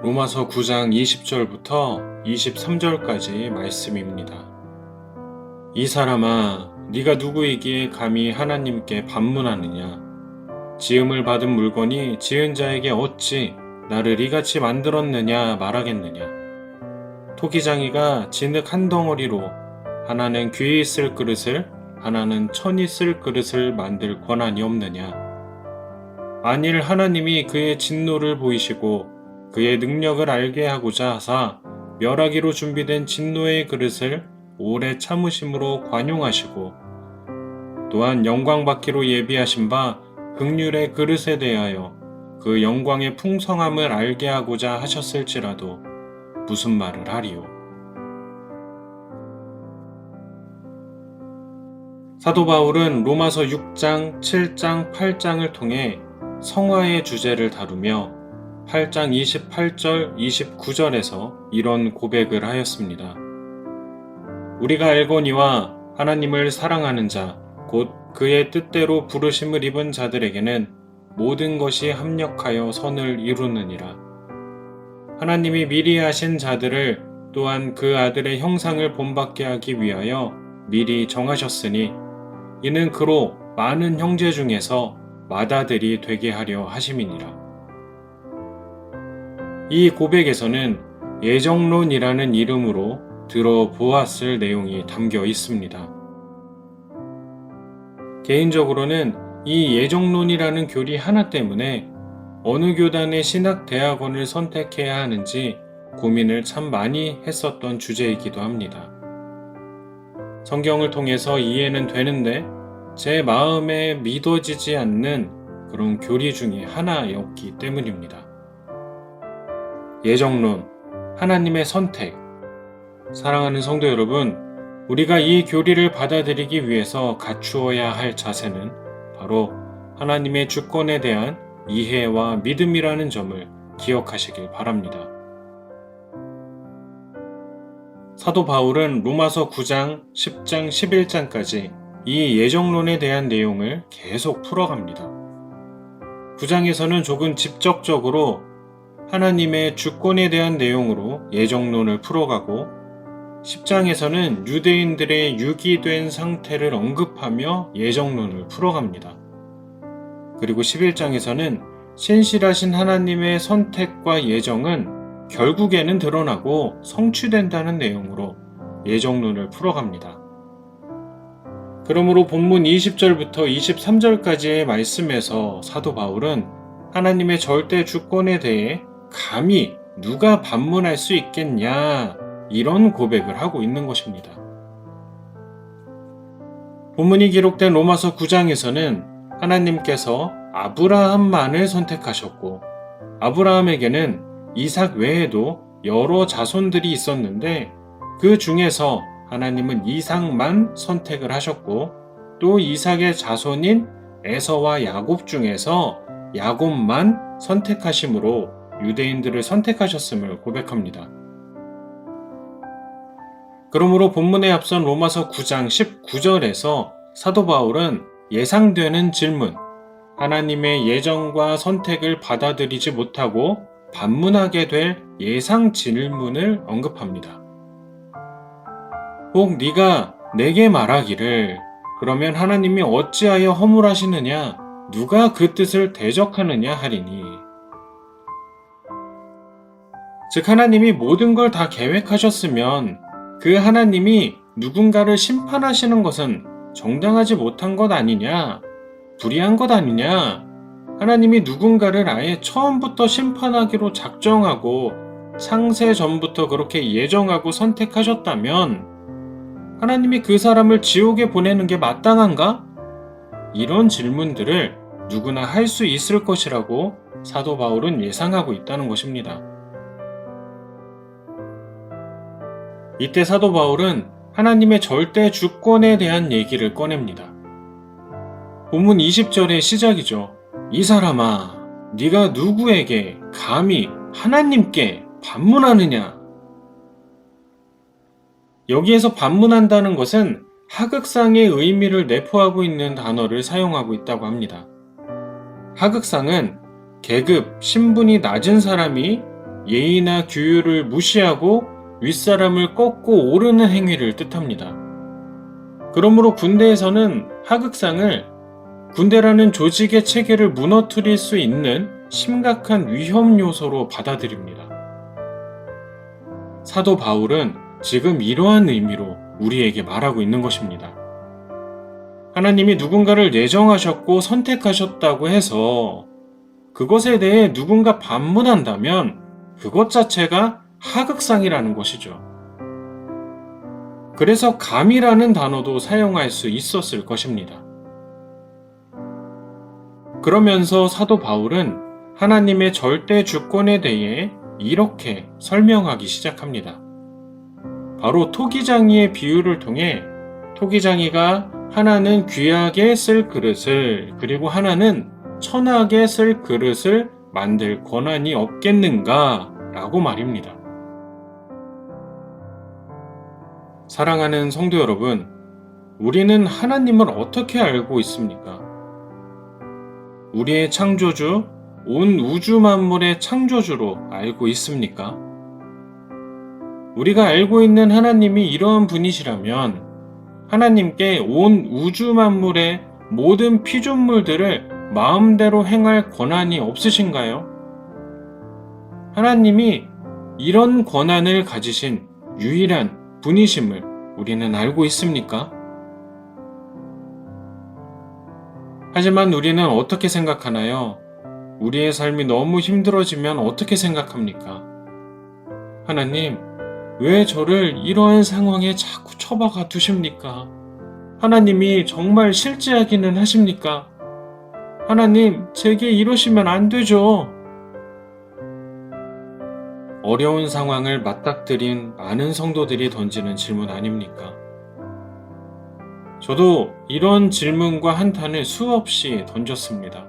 로마서 9장 20절부터 23절까지 말씀입니다. 이 사람아, 네가 누구이기에 감히 하나님께 반문하느냐? 지음을 받은 물건이 지은 자에게 어찌 나를 이같이 만들었느냐 말하겠느냐? 토기장이가 진흙 한 덩어리로 하나는 귀히 쓸 그릇을 하나는 천이 쓸 그릇을 만들 권한이 없느냐? 만일 하나님이 그의 진노를 보이시고 그의 능력을 알게 하고자 하사 멸하기로 준비된 진노의 그릇을 오래 참으심으로 관용하시고 또한 영광받기로 예비하신 바 긍휼의 그릇에 대하여 그 영광의 풍성함을 알게 하고자 하셨을지라도 무슨 말을 하리요? 사도 바울은 로마서 6장, 7장, 8장을 통해 성화의 주제를 다루며 8장 28절, 29절에서 이런 고백을 하였습니다. 우리가 알거니와 하나님을 사랑하는 자, 곧 그의 뜻대로 부르심을 입은 자들에게는 모든 것이 합력하여 선을 이루느니라. 하나님이 미리 하신 자들을 또한 그 아들의 형상을 본받게 하기 위하여 미리 정하셨으니 이는 그로 많은 형제 중에서 맏아들이 되게 하려 하심이니라. 이 고백에서는 예정론이라는 이름으로 들어보았을 내용이 담겨 있습니다. 개인적으로는 이 예정론이라는 교리 하나 때문에 어느 교단의 신학대학원을 선택해야 하는지 고민을 참 많이 했었던 주제이기도 합니다. 성경을 통해서 이해는 되는데 제 마음에 믿어지지 않는 그런 교리 중에 하나였기 때문입니다. 예정론, 하나님의 선택. 사랑하는 성도 여러분, 우리가 이 교리를 받아들이기 위해서 갖추어야 할 자세는 바로 하나님의 주권에 대한 이해와 믿음이라는 점을 기억하시길 바랍니다. 사도 바울은 로마서 9장, 10장, 11장까지 이 예정론에 대한 내용을 계속 풀어갑니다. 9장에서는 조금 직접적으로 하나님의 주권에 대한 내용으로 예정론을 풀어가고 10장에서는 유대인들의 유기된 상태를 언급하며 예정론을 풀어갑니다. 그리고 11장에서는 신실하신 하나님의 선택과 예정은 결국에는 드러나고 성취된다는 내용으로 예정론을 풀어갑니다. 그러므로 본문 20절부터 23절까지의 말씀에서 사도 바울은 하나님의 절대 주권에 대해 감히 누가 반문할 수 있겠냐 이런 고백을 하고 있는 것입니다. 본문이 기록된 로마서 9장에서는 하나님께서 아브라함만을 선택하셨고 아브라함에게는 이삭 외에도 여러 자손들이 있었는데 그 중에서 하나님은 이삭만 선택을 하셨고 또 이삭의 자손인 에서와 야곱 중에서 야곱만 선택하심으로 유대인들을 선택하셨음을 고백합니다. 그러므로 본문에 앞선 로마서 9장 19절에서 사도 바울은 예상되는 질문, 하나님의 예정과 선택을 받아들이지 못하고 반문하게 될 예상 질문을 언급합니다. 혹 네가 내게 말하기를 그러면 하나님이 어찌하여 허물하시느냐? 누가 그 뜻을 대적하느냐 하리니. 즉 하나님이 모든 걸 다 계획하셨으면 그 하나님이 누군가를 심판하시는 것은 정당하지 못한 것 아니냐? 불의한 것 아니냐? 하나님이 누군가를 아예 처음부터 심판하기로 작정하고 창세 전부터 그렇게 예정하고 선택하셨다면 하나님이 그 사람을 지옥에 보내는 게 마땅한가? 이런 질문들을 누구나 할 수 있을 것이라고 사도 바울은 예상하고 있다는 것입니다. 이때 사도 바울은 하나님의 절대 주권에 대한 얘기를 꺼냅니다. 본문 20절의 시작이죠. 이 사람아, 네가 누구에게 감히 하나님께 반문하느냐? 여기에서 반문한다는 것은 하극상의 의미를 내포하고 있는 단어를 사용하고 있다고 합니다. 하극상은 계급, 신분이 낮은 사람이 예의나 규율을 무시하고 윗사람을 꺾고 오르는 행위를 뜻합니다. 그러므로 군대에서는 하극상을 군대라는 조직의 체계를 무너뜨릴 수 있는 심각한 위험 요소로 받아들입니다. 사도 바울은 지금 이러한 의미로 우리에게 말하고 있는 것입니다. 하나님이 누군가를 예정하셨고 선택하셨다고 해서 그것에 대해 누군가 반문한다면 그것 자체가 하극상이라는 것이죠. 그래서 감이라는 단어도 사용할 수 있었을 것입니다. 그러면서 사도 바울은 하나님의 절대 주권에 대해 이렇게 설명하기 시작합니다. 바로 토기장이의 비유를 통해 토기장이가 하나는 귀하게 쓸 그릇을 그리고 하나는 천하게 쓸 그릇을 만들 권한이 없겠는가 라고 말입니다. 사랑하는 성도 여러분, 우리는 하나님을 어떻게 알고 있습니까? 우리의 창조주, 온 우주 만물의 창조주로 알고 있습니까? 우리가 알고 있는 하나님이 이러한 분이시라면 하나님께 온 우주 만물의 모든 피조물들을 마음대로 행할 권한이 없으신가요? 하나님이 이런 권한을 가지신 유일한 분이심을 우리는 알고 있습니까? 하지만 우리는 어떻게 생각하나요? 우리의 삶이 너무 힘들어지면 어떻게 생각합니까? 하나님, 왜 저를 이러한 상황에 자꾸 처박아 두십니까? 하나님이 정말 실제하기는 하십니까? 하나님, 제게 이러시면 안 되죠. 어려운 상황을 맞닥뜨린 많은 성도들이 던지는 질문 아닙니까? 저도 이런 질문과 한탄을 수없이 던졌습니다.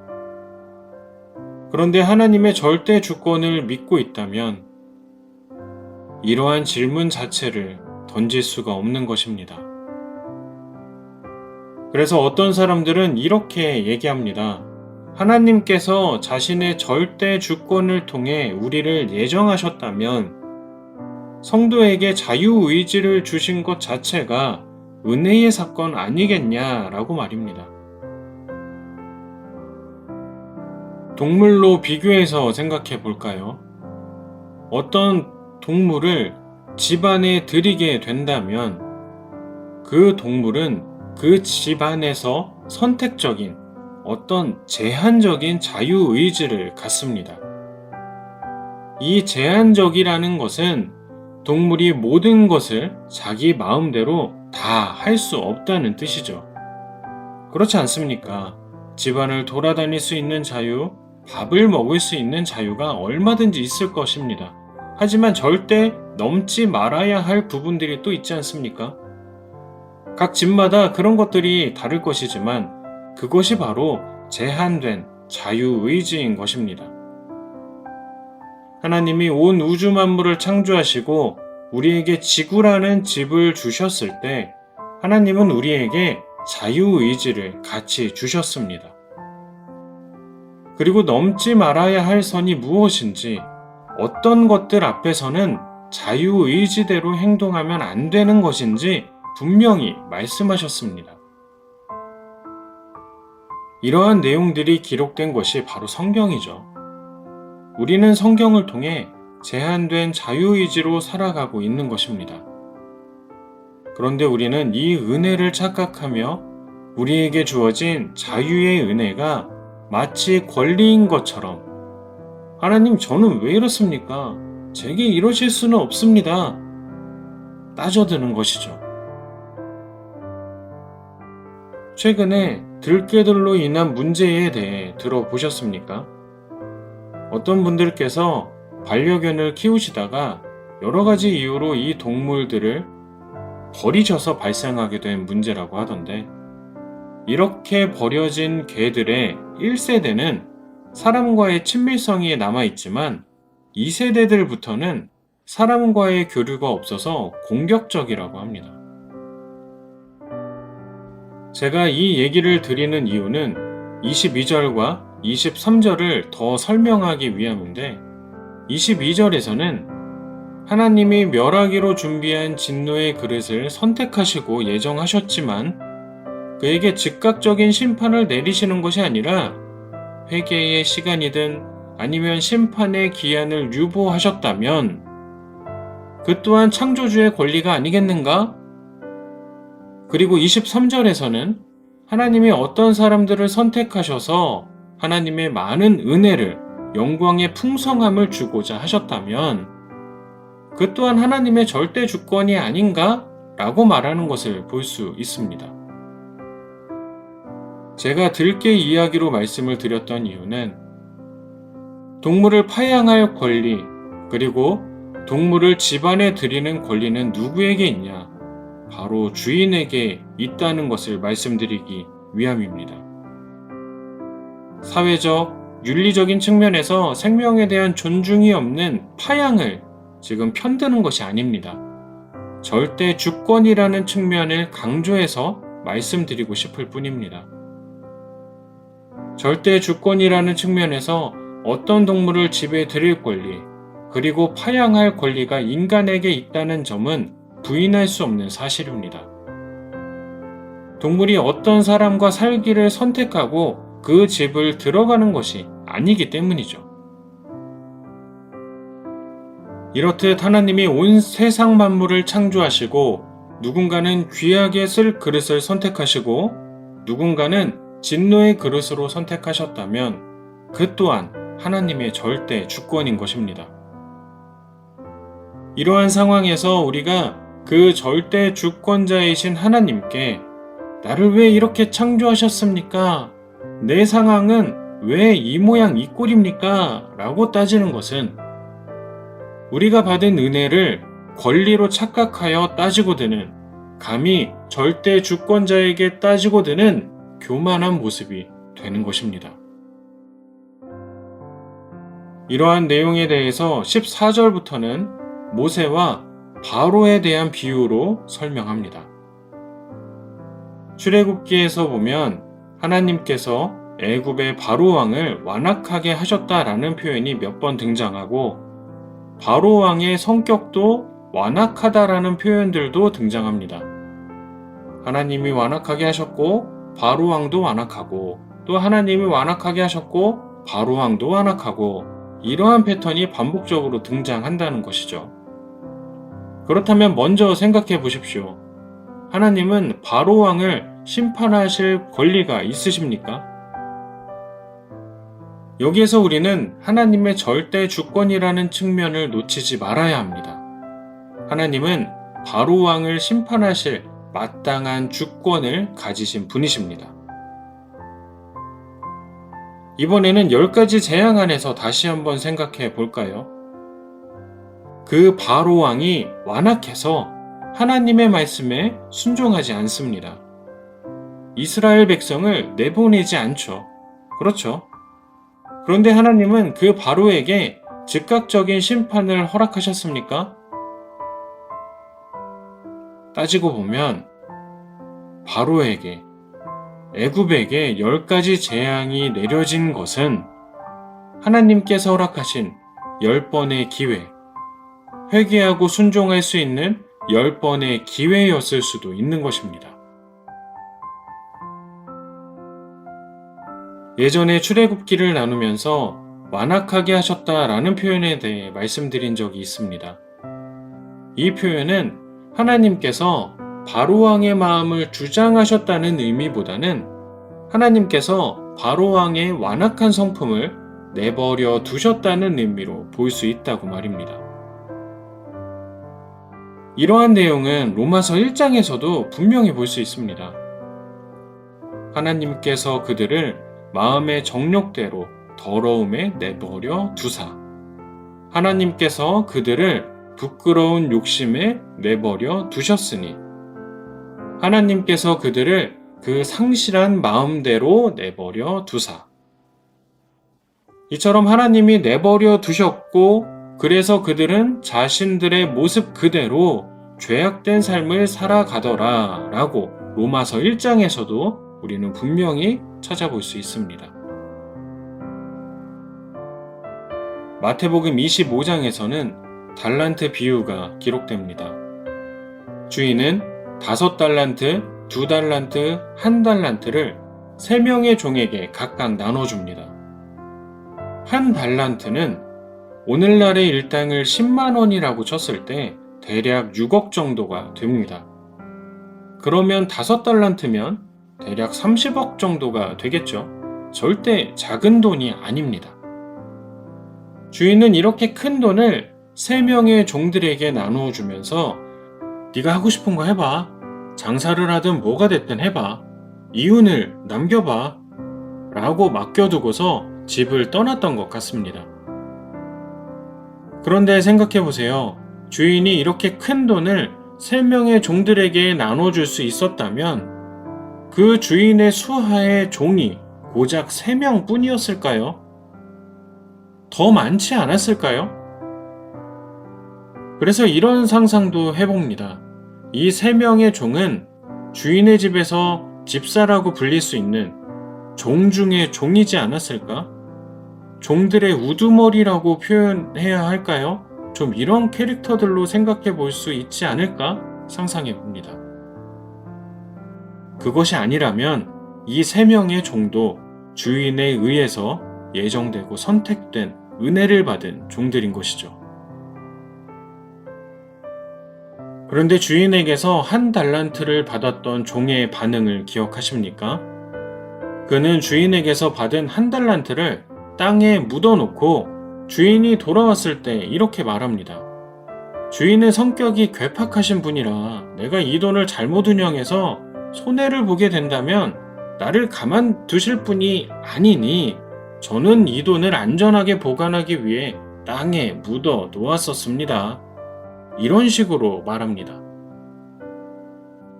그런데 하나님의 절대 주권을 믿고 있다면 이러한 질문 자체를 던질 수가 없는 것입니다. 그래서 어떤 사람들은 이렇게 얘기합니다. 하나님께서 자신의 절대 주권을 통해 우리를 예정하셨다면 성도에게 자유의지를 주신 것 자체가 은혜의 사건 아니겠냐라고 말입니다. 동물로 비교해서 생각해 볼까요? 어떤 동물을 집안에 들이게 된다면 그 동물은 그 집안에서 선택적인 어떤 제한적인 자유의지를 갖습니다. 이 제한적이라는 것은 동물이 모든 것을 자기 마음대로 다 할 수 없다는 뜻이죠. 그렇지 않습니까? 집안을 돌아다닐 수 있는 자유, 밥을 먹을 수 있는 자유가 얼마든지 있을 것입니다. 하지만 절대 넘지 말아야 할 부분들이 또 있지 않습니까? 각 집마다 그런 것들이 다를 것이지만 그것이 바로 제한된 자유의지인 것입니다. 하나님이 온 우주 만물을 창조하시고 우리에게 지구라는 집을 주셨을 때 하나님은 우리에게 자유의지를 같이 주셨습니다. 그리고 넘지 말아야 할 선이 무엇인지 어떤 것들 앞에서는 자유의지대로 행동하면 안 되는 것인지 분명히 말씀하셨습니다. 이러한 내용들이 기록된 것이 바로 성경이죠. 우리는 성경을 통해 제한된 자유의지로 살아가고 있는 것입니다. 그런데 우리는 이 은혜를 착각하며 우리에게 주어진 자유의 은혜가 마치 권리인 것처럼 하나님, 저는 왜 이렇습니까? 제게 이러실 수는 없습니다. 따져드는 것이죠. 최근에 들깨들로 인한 문제에 대해 들어보셨습니까? 어떤 분들께서 반려견을 키우시다가 여러 가지 이유로 이 동물들을 버리셔서 발생하게 된 문제라고 하던데, 이렇게 버려진 개들의 1세대는 사람과의 친밀성이 남아있지만 2세대들부터는 사람과의 교류가 없어서 공격적이라고 합니다. 제가 이 얘기를 드리는 이유는 22절과 23절을 더 설명하기 위함인데, 22절에서는 하나님이 멸하기로 준비한 진노의 그릇을 선택하시고 예정하셨지만 그에게 즉각적인 심판을 내리시는 것이 아니라 회개의 시간이든 아니면 심판의 기한을 유보하셨다면 그 또한 창조주의 권리가 아니겠는가? 그리고 23절에서는 하나님이 어떤 사람들을 선택하셔서 하나님의 많은 은혜를, 영광의 풍성함을 주고자 하셨다면 그 또한 하나님의 절대 주권이 아닌가? 라고 말하는 것을 볼 수 있습니다. 제가 들깨 이야기로 말씀을 드렸던 이유는 동물을 파양할 권리, 그리고 동물을 집안에 들이는 권리는 누구에게 있냐? 바로 주인에게 있다는 것을 말씀드리기 위함입니다. 사회적, 윤리적인 측면에서 생명에 대한 존중이 없는 파양을 지금 편드는 것이 아닙니다. 절대 주권이라는 측면을 강조해서 말씀드리고 싶을 뿐입니다. 절대 주권이라는 측면에서 어떤 동물을 집에 들일 권리, 그리고 파양할 권리가 인간에게 있다는 점은 부인할 수 없는 사실입니다. 동물이 어떤 사람과 살기를 선택하고 그 집을 들어가는 것이 아니기 때문이죠. 이렇듯 하나님이 온 세상 만물을 창조하시고 누군가는 귀하게 쓸 그릇을 선택하시고 누군가는 진노의 그릇으로 선택하셨다면 그 또한 하나님의 절대 주권인 것입니다. 이러한 상황에서 우리가 그 절대 주권자이신 하나님께 나를 왜 이렇게 창조하셨습니까? 내 상황은 왜 이 모양 이 꼴입니까? 라고 따지는 것은 우리가 받은 은혜를 권리로 착각하여 따지고 드는, 감히 절대 주권자에게 따지고 드는 교만한 모습이 되는 것입니다. 이러한 내용에 대해서 14절부터는 모세와 바로에 대한 비유로 설명합니다. 출애굽기에서 보면 하나님께서 애굽의 바로 왕을 완악하게 하셨다라는 표현이 몇 번 등장하고 바로 왕의 성격도 완악하다라는 표현들도 등장합니다. 하나님이 완악하게 하셨고 바로 왕도 완악하고 또 하나님이 완악하게 하셨고 바로 왕도 완악하고 이러한 패턴이 반복적으로 등장한다는 것이죠. 그렇다면 먼저 생각해 보십시오. 하나님은 바로 왕을 심판하실 권리가 있으십니까? 여기에서 우리는 하나님의 절대 주권이라는 측면을 놓치지 말아야 합니다. 하나님은 바로 왕을 심판하실 마땅한 주권을 가지신 분이십니다. 이번에는 10가지 재앙 안에서 다시 한번 생각해 볼까요? 그 바로 왕이 완악해서 하나님의 말씀에 순종하지 않습니다. 이스라엘 백성을 내보내지 않죠. 그렇죠? 그런데 하나님은 그 바로에게 즉각적인 심판을 허락하셨습니까? 따지고 보면 바로에게, 애굽에게 10가지 재앙이 내려진 것은 하나님께서 허락하신 10번의 기회, 회개하고 순종할 수 있는 10번의 기회였을 수도 있는 것입니다. 예전에 출애굽기를 나누면서 완악하게 하셨다라는 표현에 대해 말씀드린 적이 있습니다. 이 표현은 하나님께서 바로왕의 마음을 주장하셨다는 의미보다는 하나님께서 바로왕의 완악한 성품을 내버려 두셨다는 의미로 볼 수 있다고 말입니다. 이러한 내용은 로마서 1장에서도 분명히 볼 수 있습니다. 하나님께서 그들을 마음의 정욕대로 더러움에 내버려 두사, 하나님께서 그들을 부끄러운 욕심에 내버려 두셨으니, 하나님께서 그들을 그 상실한 마음대로 내버려 두사. 이처럼 하나님이 내버려 두셨고, 그래서 그들은 자신들의 모습 그대로 죄악된 삶을 살아가더라 라고 로마서 1장에서도 우리는 분명히 찾아볼 수 있습니다. 마태복음 25장에서는 달란트 비유가 기록됩니다. 주인은 5달란트, 2달란트, 1달란트를 3명의 종에게 각각 나눠줍니다. 1달란트는 오늘날의 일당을 10만 원이라고 쳤을 때 대략 6억 정도가 됩니다. 그러면 5달란트면 대략 30억 정도가 되겠죠. 절대 작은 돈이 아닙니다. 주인은 이렇게 큰 돈을 3명의 종들에게 나누어 주면서 네가 하고 싶은 거 해봐. 장사를 하든 뭐가 됐든 해봐. 이윤을 남겨봐. 라고 맡겨두고서 집을 떠났던 것 같습니다. 그런데 생각해보세요. 주인이 이렇게 큰 돈을 3명의 종들에게 나눠줄 수 있었다면 그 주인의 수하의 종이 고작 3명 뿐이었을까요? 더 많지 않았을까요? 그래서 이런 상상도 해봅니다. 이 3명의 종은 주인의 집에서 집사라고 불릴 수 있는 종 중의 종이지 않았을까? 종들의 우두머리라고 표현해야 할까요? 좀 이런 캐릭터들로 생각해 볼 수 있지 않을까 상상해 봅니다. 그것이 아니라면 이 3명의 종도 주인에 의해서 예정되고 선택된 은혜를 받은 종들인 것이죠. 그런데 주인에게서 1달란트를 받았던 종의 반응을 기억하십니까? 그는 주인에게서 받은 1달란트를 땅에 묻어놓고 주인이 돌아왔을 때 이렇게 말합니다. 주인의 성격이 괴팍하신 분이라 내가 이 돈을 잘못 운영해서 손해를 보게 된다면 나를 가만두실 분이 아니니 저는 이 돈을 안전하게 보관하기 위해 땅에 묻어 놓았었습니다. 이런 식으로 말합니다.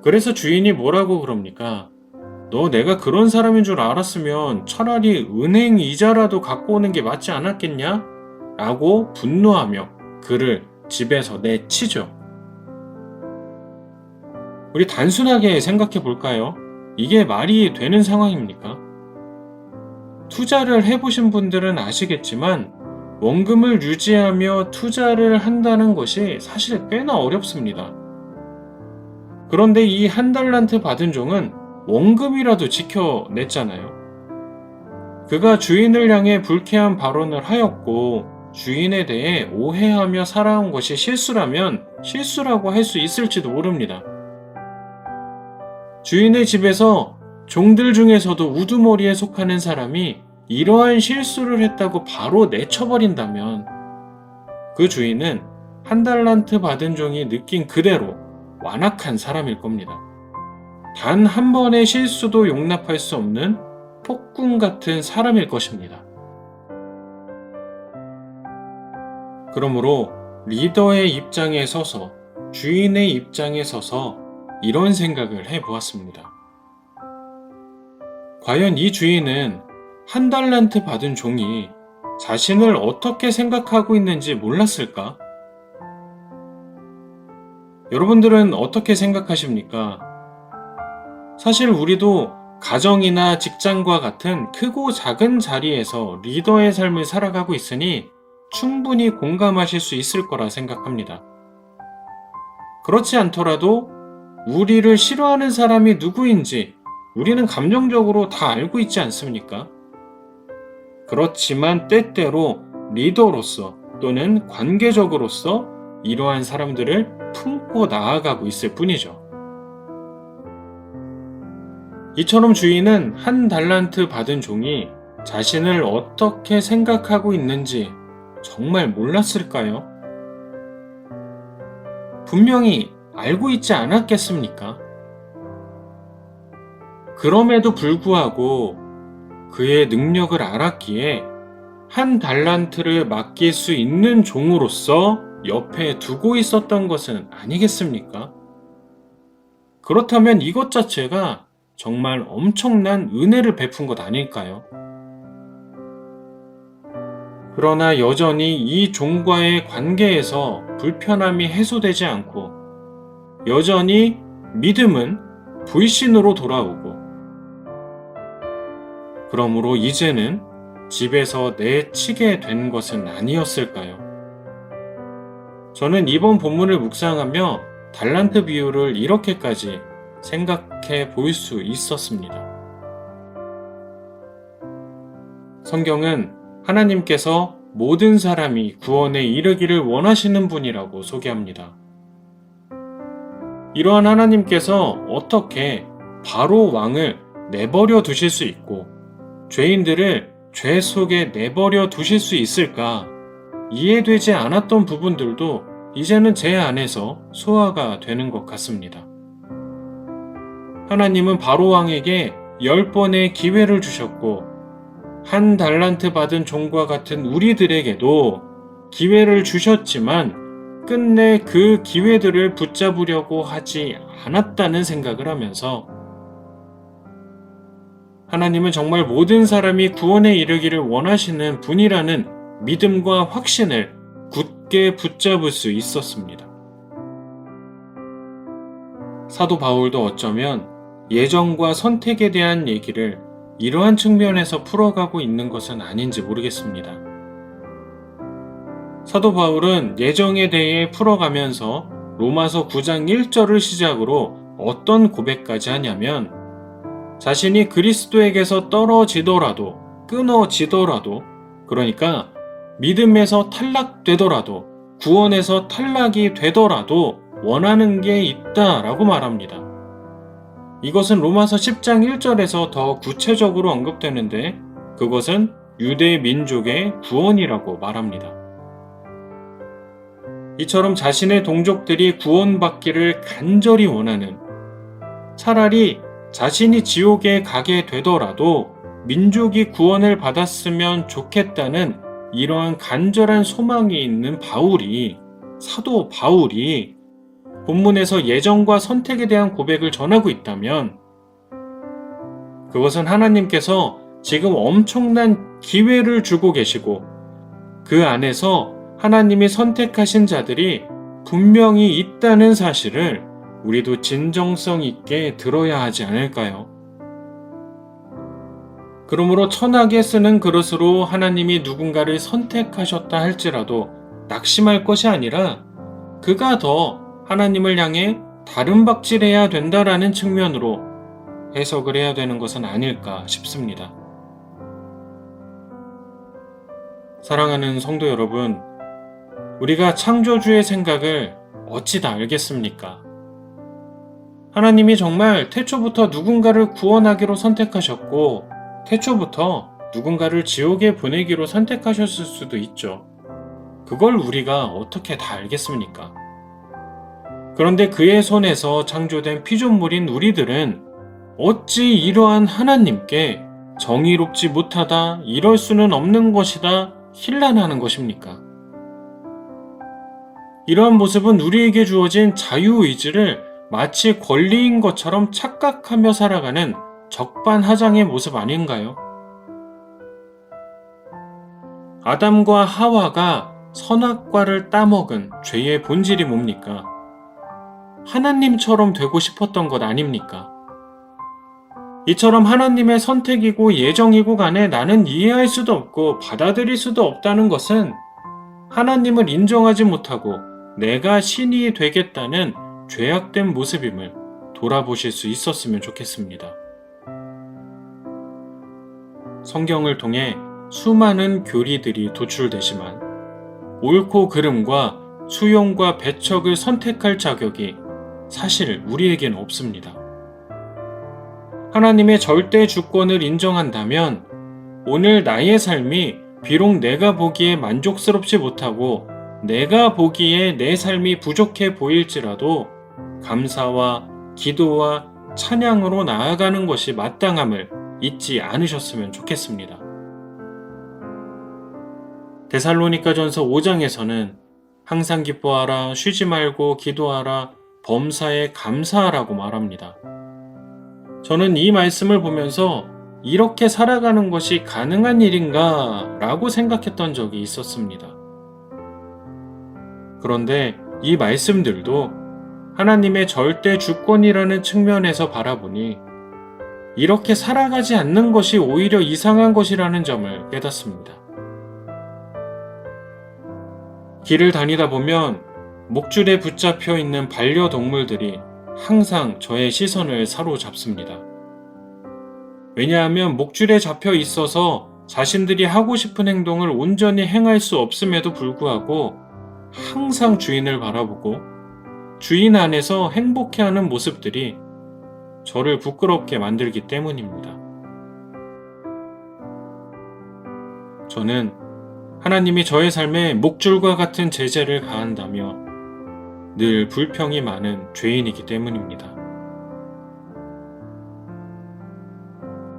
그래서 주인이 뭐라고 그럽니까? 너 내가 그런 사람인 줄 알았으면 차라리 은행 이자라도 갖고 오는 게 맞지 않았겠냐? 라고 분노하며 그를 집에서 내치죠. 우리 단순하게 생각해 볼까요? 이게 말이 되는 상황입니까? 투자를 해보신 분들은 아시겠지만 원금을 유지하며 투자를 한다는 것이 사실 꽤나 어렵습니다. 그런데 이 1달란트 받은 종은 원금이라도 지켜냈잖아요. 그가 주인을 향해 불쾌한 발언을 하였고 주인에 대해 오해하며 살아온 것이 실수라면 실수라고 할 수 있을지도 모릅니다. 주인의 집에서 종들 중에서도 우두머리에 속하는 사람이 이러한 실수를 했다고 바로 내쳐버린다면 그 주인은 1달란트 받은 종이 느낀 그대로 완악한 사람일 겁니다. 단 한 번의 실수도 용납할 수 없는 폭군 같은 사람일 것입니다. 그러므로 리더의 입장에 서서 주인의 입장에 서서 이런 생각을 해보았습니다. 과연 이 주인은 1달란트 받은 종이 자신을 어떻게 생각하고 있는지 몰랐을까? 여러분들은 어떻게 생각하십니까? 사실 우리도 가정이나 직장과 같은 크고 작은 자리에서 리더의 삶을 살아가고 있으니 충분히 공감하실 수 있을 거라 생각합니다. 그렇지 않더라도 우리를 싫어하는 사람이 누구인지 우리는 감정적으로 다 알고 있지 않습니까? 그렇지만 때때로 리더로서 또는 관계적으로서 이러한 사람들을 품고 나아가고 있을 뿐이죠. 이처럼 주인은 1달란트 받은 종이 자신을 어떻게 생각하고 있는지 정말 몰랐을까요? 분명히 알고 있지 않았겠습니까? 그럼에도 불구하고 그의 능력을 알았기에 1달란트를 맡길 수 있는 종으로서 옆에 두고 있었던 것은 아니겠습니까? 그렇다면 이것 자체가 정말 엄청난 은혜를 베푼 것 아닐까요? 그러나 여전히 이 종과의 관계에서 불편함이 해소되지 않고 여전히 믿음은 불신으로 돌아오고 그러므로 이제는 집에서 내치게 된 것은 아니었을까요? 저는 이번 본문을 묵상하며 달란트 비유를 이렇게까지 생각해 볼 수 있었습니다. 성경은 하나님께서 모든 사람이 구원에 이르기를 원하시는 분이라고 소개합니다. 이러한 하나님께서 어떻게 바로 왕을 내버려 두실 수 있고 죄인들을 죄 속에 내버려 두실 수 있을까? 이해되지 않았던 부분들도 이제는 제 안에서 소화가 되는 것 같습니다. 하나님은 바로 왕에게 10번의 기회를 주셨고 한 달란트 받은 종과 같은 우리들에게도 기회를 주셨지만 끝내 그 기회들을 붙잡으려고 하지 않았다는 생각을 하면서 하나님은 정말 모든 사람이 구원에 이르기를 원하시는 분이라는 믿음과 확신을 굳게 붙잡을 수 있었습니다. 사도 바울도 어쩌면 예정과 선택에 대한 얘기를 이러한 측면에서 풀어가고 있는 것은 아닌지 모르겠습니다. 사도 바울은 예정에 대해 풀어가면서 로마서 9장 1절을 시작으로 어떤 고백까지 하냐면 자신이 그리스도에게서 떨어지더라도 끊어지더라도 그러니까 믿음에서 탈락되더라도 구원에서 탈락이 되더라도 원하는 게 있다라고 말합니다. 이것은 로마서 10장 1절에서 더 구체적으로 언급되는데 그것은 유대 민족의 구원이라고 말합니다. 이처럼 자신의 동족들이 구원받기를 간절히 원하는 차라리 자신이 지옥에 가게 되더라도 민족이 구원을 받았으면 좋겠다는 이러한 간절한 소망이 있는 사도 바울이 본문에서 예정과 선택에 대한 고백을 전하고 있다면 그것은 하나님께서 지금 엄청난 기회를 주고 계시고 그 안에서 하나님이 선택하신 자들이 분명히 있다는 사실을 우리도 진정성 있게 들어야 하지 않을까요? 그러므로 천하게 쓰는 그릇으로 하나님이 누군가를 선택하셨다 할지라도 낙심할 것이 아니라 그가 더 하나님을 향해 다른 박질해야 된다라는 측면으로 해석을 해야 되는 것은 아닐까 싶습니다. 사랑하는 성도 여러분, 우리가 창조주의 생각을 어찌 다 알겠습니까? 하나님이 정말 태초부터 누군가를 구원하기로 선택하셨고 태초부터 누군가를 지옥에 보내기로 선택하셨을 수도 있죠. 그걸 우리가 어떻게 다 알겠습니까? 그런데 그의 손에서 창조된 피조물인 우리들은 어찌 이러한 하나님께 정의롭지 못하다, 이럴 수는 없는 것이다, 힐난하는 것입니까? 이러한 모습은 우리에게 주어진 자유의지를 마치 권리인 것처럼 착각하며 살아가는 적반하장의 모습 아닌가요? 아담과 하와가 선악과를 따먹은 죄의 본질이 뭡니까? 하나님처럼 되고 싶었던 것 아닙니까? 이처럼 하나님의 선택이고 예정이고 간에 나는 이해할 수도 없고 받아들일 수도 없다는 것은 하나님을 인정하지 못하고 내가 신이 되겠다는 죄악된 모습임을 돌아보실 수 있었으면 좋겠습니다. 성경을 통해 수많은 교리들이 도출되지만 옳고 그름과 수용과 배척을 선택할 자격이 사실 우리에게는 없습니다. 하나님의 절대 주권을 인정한다면 오늘 나의 삶이 비록 내가 보기에 만족스럽지 못하고 내가 보기에 내 삶이 부족해 보일지라도 감사와 기도와 찬양으로 나아가는 것이 마땅함을 잊지 않으셨으면 좋겠습니다. 데살로니가전서 5장에서는 항상 기뻐하라, 쉬지 말고 기도하라, 범사에 감사하라고 말합니다. 저는 이 말씀을 보면서 이렇게 살아가는 것이 가능한 일인가 라고 생각했던 적이 있었습니다. 그런데 이 말씀들도 하나님의 절대 주권이라는 측면에서 바라보니 이렇게 살아가지 않는 것이 오히려 이상한 것이라는 점을 깨닫습니다. 길을 다니다 보면 목줄에 붙잡혀 있는 반려동물들이 항상 저의 시선을 사로잡습니다. 왜냐하면 목줄에 잡혀 있어서 자신들이 하고 싶은 행동을 온전히 행할 수 없음에도 불구하고 항상 주인을 바라보고 주인 안에서 행복해하는 모습들이 저를 부끄럽게 만들기 때문입니다. 저는 하나님이 저의 삶에 목줄과 같은 제재를 가한다며 늘 불평이 많은 죄인이기 때문입니다.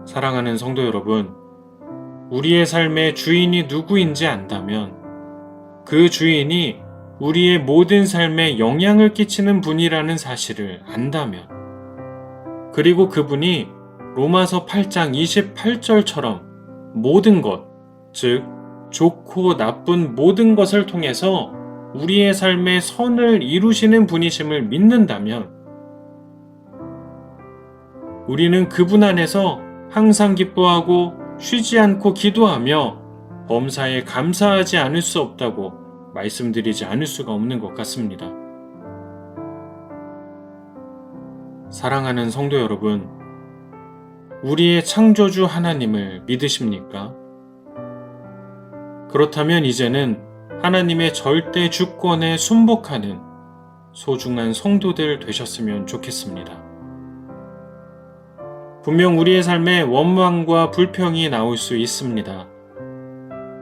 사랑하는 성도 여러분, 우리의 삶의 주인이 누구인지 안다면 그 주인이 우리의 모든 삶에 영향을 끼치는 분이라는 사실을 안다면, 그리고 그분이 로마서 8장 28절처럼 모든 것, 즉 좋고 나쁜 모든 것을 통해서 우리의 삶의 선을 이루시는 분이심을 믿는다면 우리는 그분 안에서 항상 기뻐하고 쉬지 않고 기도하며 범사에 감사하지 않을 수 없다고 말씀드리지 않을 수가 없는 것 같습니다. 사랑하는 성도 여러분, 우리의 창조주 하나님을 믿으십니까? 그렇다면 이제는 하나님의 절대 주권에 순복하는 소중한 성도들 되셨으면 좋겠습니다. 분명 우리의 삶에 원망과 불평이 나올 수 있습니다.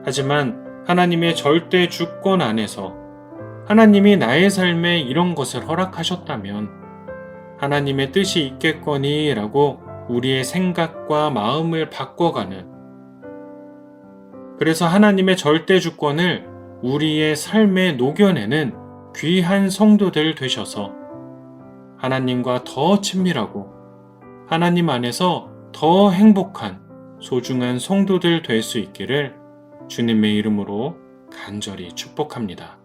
하지만 하나님의 절대 주권 안에서 하나님이 나의 삶에 이런 것을 허락하셨다면 하나님의 뜻이 있겠거니 라고 우리의 생각과 마음을 바꿔가는, 그래서 하나님의 절대 주권을 우리의 삶에 녹여내는 귀한 성도들 되셔서 하나님과 더 친밀하고 하나님 안에서 더 행복한 소중한 성도들 될 수 있기를 주님의 이름으로 간절히 축복합니다.